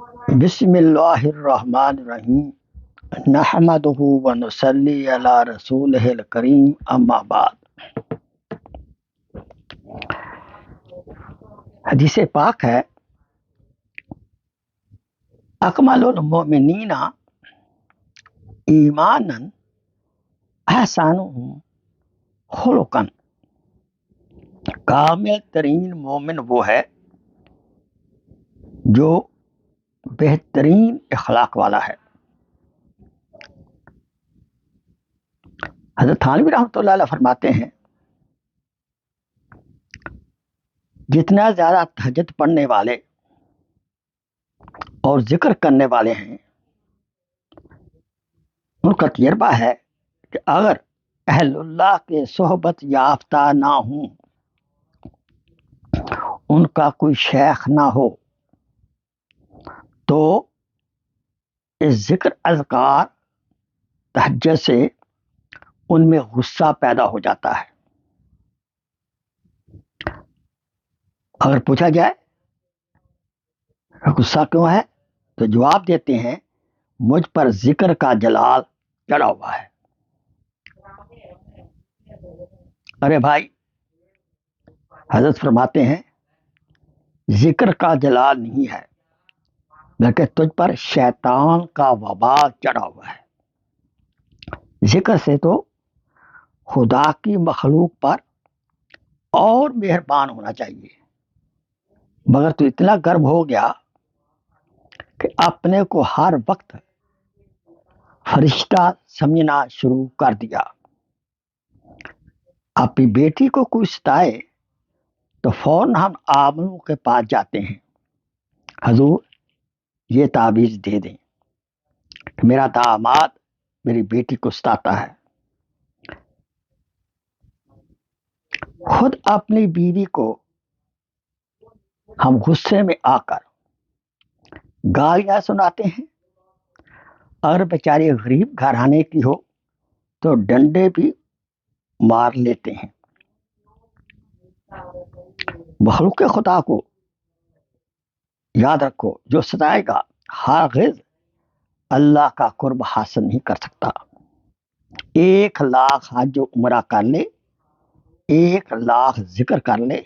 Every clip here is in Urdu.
بسم اللہ الرحمن الرحیم نحمدہ ونصلی علی رسولہ الکریم اما بعد۔ حدیث پاک ہے، اکمل المؤمنین ایمانا احسنہم خلقا، کامل ترین مومن وہ ہے جو بہترین اخلاق والا ہے۔ حضرت تھانوی رحمۃ اللہ علیہ فرماتے ہیں، جتنا زیادہ تہجد پڑھنے والے اور ذکر کرنے والے ہیں، ان کا تجربہ ہے کہ اگر اہل اللہ کے صحبت یافتہ نہ ہوں، ان کا کوئی شیخ نہ ہو، تو اس ذکر اذکار تہجد سے ان میں غصہ پیدا ہو جاتا ہے۔ اگر پوچھا جائے غصہ کیوں ہے تو جواب دیتے ہیں، مجھ پر ذکر کا جلال چڑھا ہوا ہے۔ ارے بھائی، حضرت فرماتے ہیں ذکر کا جلال نہیں ہے، بلکہ تجھ پر شیطان کا وبال چڑھا ہوا ہے۔ ذکر سے تو خدا کی مخلوق پر اور مہربان ہونا چاہیے، مگر تو اتنا گرم ہو گیا کہ اپنے کو ہر وقت فرشتہ سمجھنا شروع کر دیا۔ اپنی بیٹی کو کوئی ستائے تو فوراً ہم عاملوں کے پاس جاتے ہیں، حضور یہ تعویذ دے دیں کہ میرا داماد میری بیٹی کو ستاتا ہے۔ خود اپنی بیوی کو ہم غصے میں آ کر گالیاں سناتے ہیں، اگر بیچاری غریب گھرانے کی ہو تو ڈنڈے بھی مار لیتے ہیں۔ مخلوق خدا کو یاد رکھو، جو ستائے گا ہرگز اللہ کا قرب حاصل نہیں کر سکتا۔ 1,00,000 حج و عمرہ کر لے، 1,00,000 ذکر کر لے،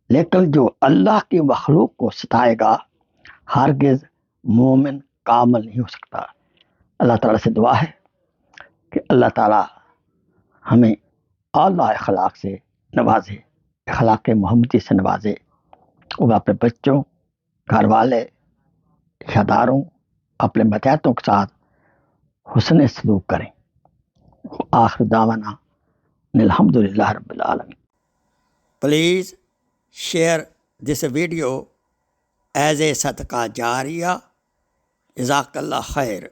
لیکن جو اللہ کی مخلوق کو ستائے گا ہرگز مومن کامل نہیں ہو سکتا۔ اللہ تعالیٰ سے دعا ہے کہ اللہ تعالیٰ ہمیں اعلیٰ اخلاق سے نوازے، اخلاق محمدی سے نوازے، وہ اپنے بچوں، گھر والے، رشتہ داروں، اپنے ماتحتوں کے ساتھ حسن سلوک کریں۔ آخر دعوانا الحمدللہ رب العالمین۔ Please share this video as a صدقہ جاریہ۔ جزاک اللہ خیر۔